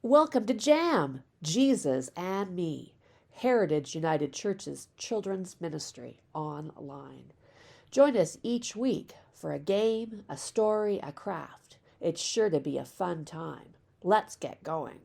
Welcome to J.A.M, Jesus and Me, Heritage United Church's children's ministry online. Join us each week for a game, a story, a craft. It's sure to be a fun time. Let's get going.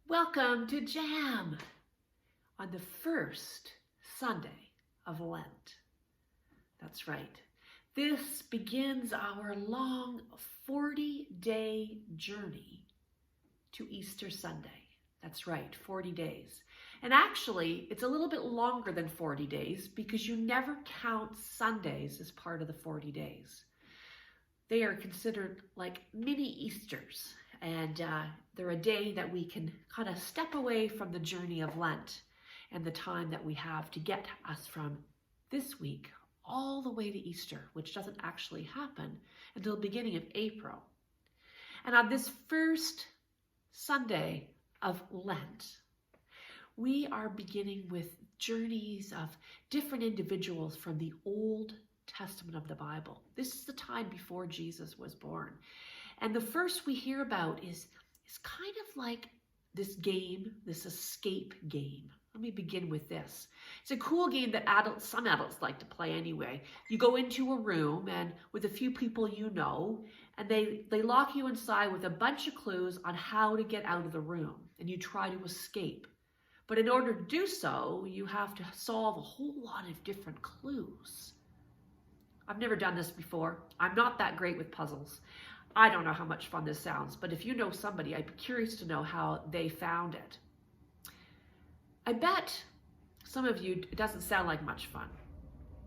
Welcome to J.A.M on the first Sunday of Lent. That's right. This begins our long 40-day journey to Easter Sunday. That's right, 40 days. And actually, it's a little bit longer than 40 days because you never count Sundays as part of the 40 days. They are considered like mini Easters, and they're a day that we can kind of step away from the journey of Lent and the time that we have to get us from this week all the way to Easter, which doesn't actually happen until the beginning of April. And on this first Sunday of Lent, we are beginning with journeys of different individuals from the Old Testament of the Bible. This is the time before Jesus was born. And the first we hear about is kind of like this game, this escape game. Let me begin with this. It's a cool game that some adults like to play anyway. You go into a room and with a few people you know, and they lock you inside with a bunch of clues on how to get out of the room, and you try to escape. But in order to do so, you have to solve a whole lot of different clues. I've never done this before. I'm not that great with puzzles. I don't know how much fun this sounds, but if you know somebody, I'd be curious to know how they found it. I bet some of you, it doesn't sound like much fun.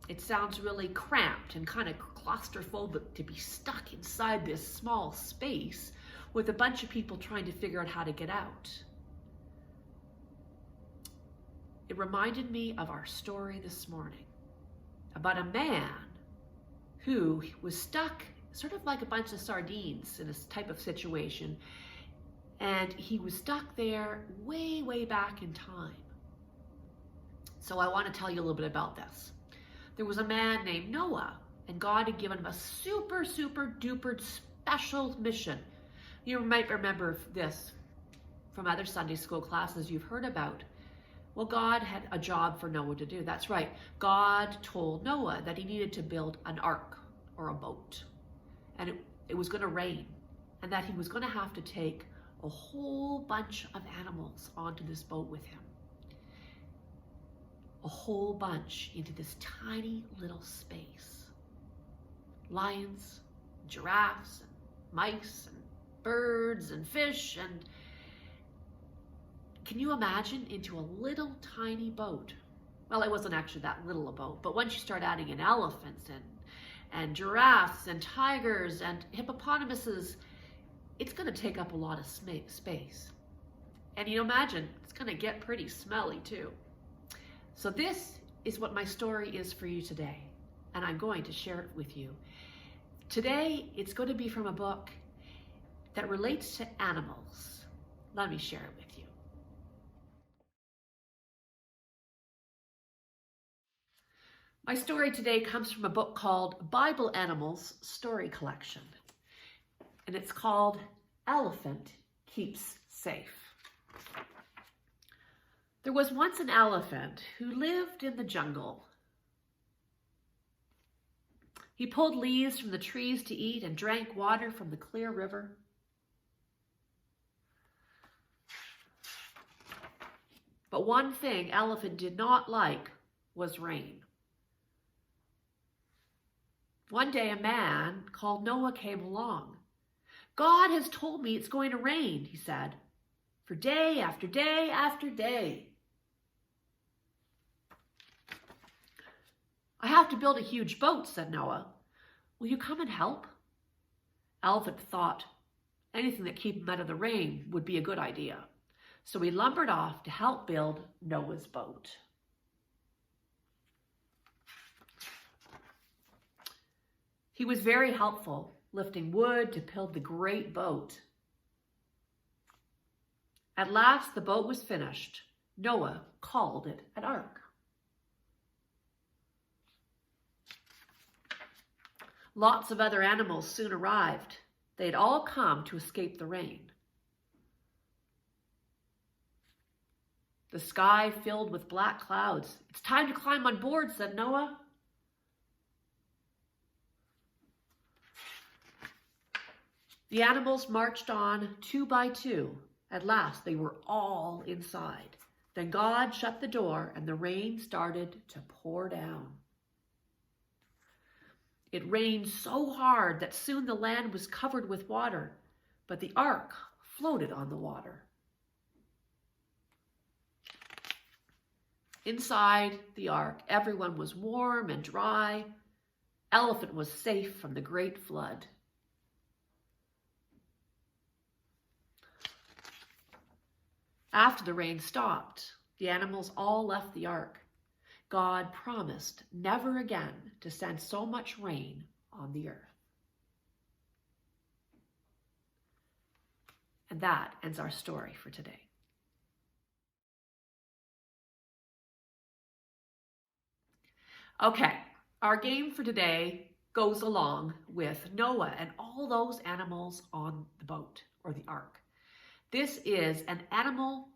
It sounds really cramped and kind of claustrophobic to be stuck inside this small space with a bunch of people trying to figure out how to get out. It reminded me of our story this morning about a man who was stuck sort of like a bunch of sardines in this type of situation. And he was stuck there way, way back in time. So I want to tell you a little bit about this. There was a man named Noah, and God had given him a super, super duper special mission. You might remember this from other Sunday school classes you've heard about. Well, God had a job for Noah to do. That's right. God told Noah that he needed to build an ark or a boat. And it was going to rain, and that he was going to have to take a whole bunch of animals onto this boat with him. A whole bunch into this tiny little space. Lions, giraffes, and mice, and birds and fish, and can you imagine, into a little tiny boat? Well, it wasn't actually that little a boat, but once you start adding in elephants and giraffes and tigers and hippopotamuses, it's going to take up a lot of space. And you imagine, it's going to get pretty smelly too. So this is what my story is for you today, and I'm going to share it with you. Today, it's going to be from a book that relates to animals. Let me share it with you. My story today comes from a book called Bible Animals Story Collection, and it's called Elephant Keeps Safe. There was once an elephant who lived in the jungle. He pulled leaves from the trees to eat and drank water from the clear river. But one thing elephant did not like was rain. One day a man called Noah came along. "God has told me it's going to rain," he said, "for day after day after day. I have to build a huge boat," said Noah. "Will you come and help?" Elephant thought anything that keep him out of the rain would be a good idea. So he lumbered off to help build Noah's boat. He was very helpful, lifting wood to build the great boat. At last, the boat was finished. Noah called it an ark. Lots of other animals soon arrived. They'd all come to escape the rain. The sky filled with black clouds. "It's time to climb on board," said Noah. The animals marched on 2 by 2. At last, they were all inside. Then God shut the door and the rain started to pour down. It rained so hard that soon the land was covered with water, but the ark floated on the water. Inside the ark, everyone was warm and dry. Elephant was safe from the great flood. After the rain stopped, the animals all left the ark. God promised never again to send so much rain on the earth. And that ends our story for today. Okay, our game for today goes along with Noah and all those animals on the boat or the ark. This is an animal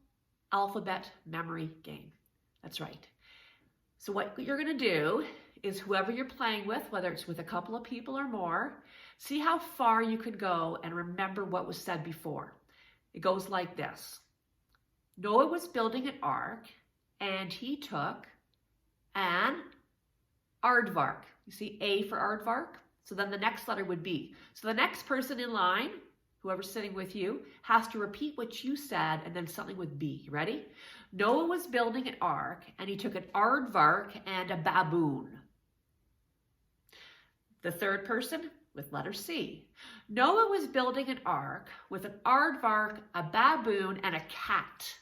alphabet memory game. That's right. So what you're going to do is whoever you're playing with, whether it's with a couple of people or more, see how far you can go and remember what was said before. It goes like this. Noah was building an ark and he took an aardvark. You see A for aardvark? So then the next letter would be. So the next person in line, whoever's sitting with you, has to repeat what you said and then something with B. You ready? Noah was building an ark and he took an aardvark and a baboon. The third person with letter C. Noah was building an ark with an aardvark, a baboon, and a cat.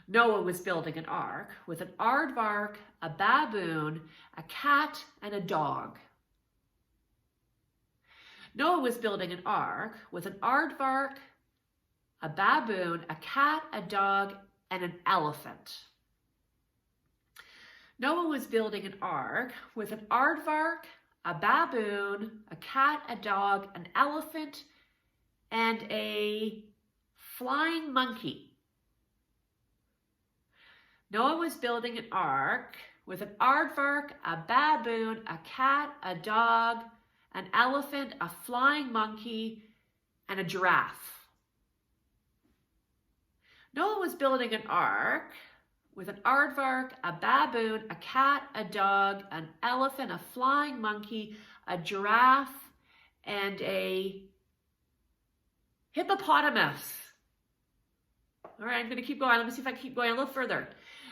Noah was building an ark with an aardvark, a baboon, a cat, and a dog. Noah was building an ark with an aardvark, a baboon, a cat, a dog, and an elephant. Noah was building an ark with an aardvark, a baboon, a cat, a dog, an elephant, and a flying monkey. Noah was building an ark with an aardvark, a baboon, a cat, a dog, an elephant, a flying monkey, and a giraffe. Noah was building an ark with an aardvark, a baboon, a cat, a dog, an elephant, a flying monkey, a giraffe, and a hippopotamus. All right, I'm going to keep going. Let me see if I can keep going a little further.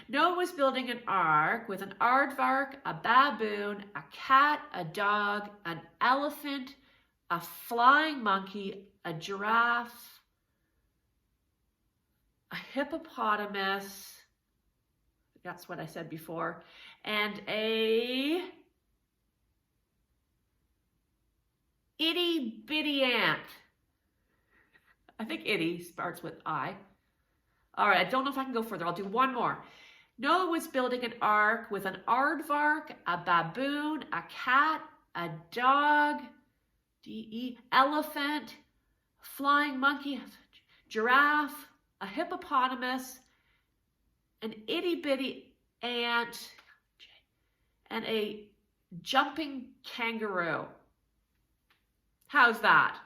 Noah was building an ark with an aardvark, a baboon, a cat, a dog, an elephant, a flying monkey, a giraffe, a hippopotamus, that's what I said before, and a itty bitty ant. I think itty starts with I. All right, I don't know if I can go further. I'll do one more. Noah was building an ark with an aardvark, a baboon, a cat, a dog, elephant, flying monkey, giraffe, a hippopotamus, an itty bitty ant, and a jumping kangaroo. How's that?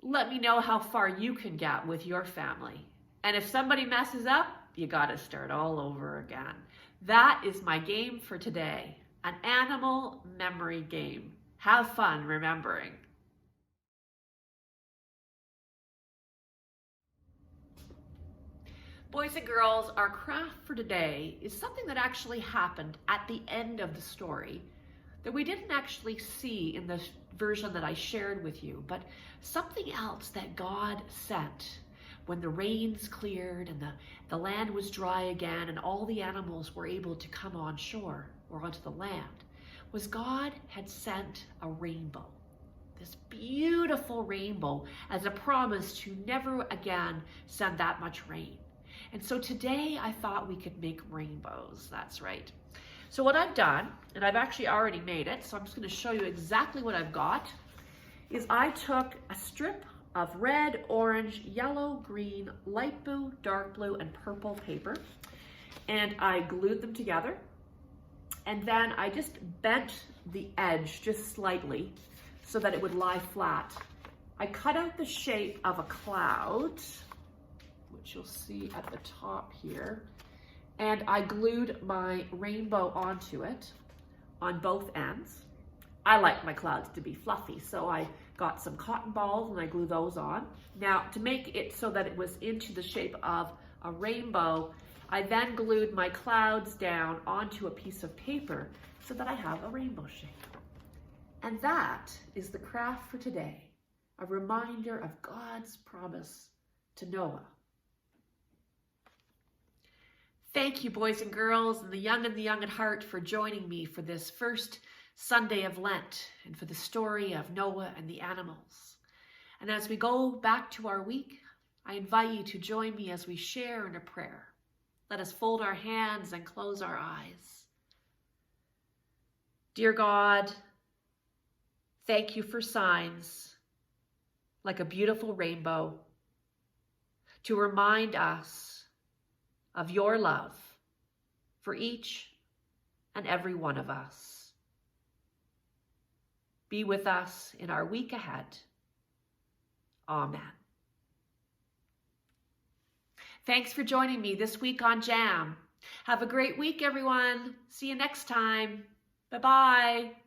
Let me know how far you can get with your family. And if somebody messes up, you gotta start all over again. That is my game for today, an animal memory game. Have fun remembering. Boys and girls, our craft for today is something that actually happened at the end of the story that we didn't actually see in the version that I shared with you, but something else that God sent when the rains cleared and the land was dry again and all the animals were able to come on shore or onto the land, was God had sent a rainbow. This beautiful rainbow as a promise to never again send that much rain. And so today I thought we could make rainbows. That's right. So what I've done, and I've actually already made it, so I'm just going to show you exactly what I've got, is I took a strip of red, orange, yellow, green, light blue, dark blue, and purple paper, and I glued them together. And then I just bent the edge just slightly so that it would lie flat. I cut out the shape of a cloud, which you'll see at the top here, and I glued my rainbow onto it on both ends. I like my clouds to be fluffy, so I got some cotton balls and I glue those on. Now, to make it so that it was into the shape of a rainbow, I then glued my clouds down onto a piece of paper so that I have a rainbow shape. And that is the craft for today, a reminder of God's promise to Noah. Thank you, boys and girls, and the young at heart, for joining me for this first Sunday of Lent and for the story of Noah and the animals. And as we go back to our week, I invite you to join me as we share in a prayer. Let us fold our hands and close our eyes. Dear God, thank you for signs like a beautiful rainbow to remind us of your love for each and every one of us. Be with us in our week ahead. Amen. Thanks for joining me this week on J.A.M. Have a great week, everyone. See you next time. Bye-bye.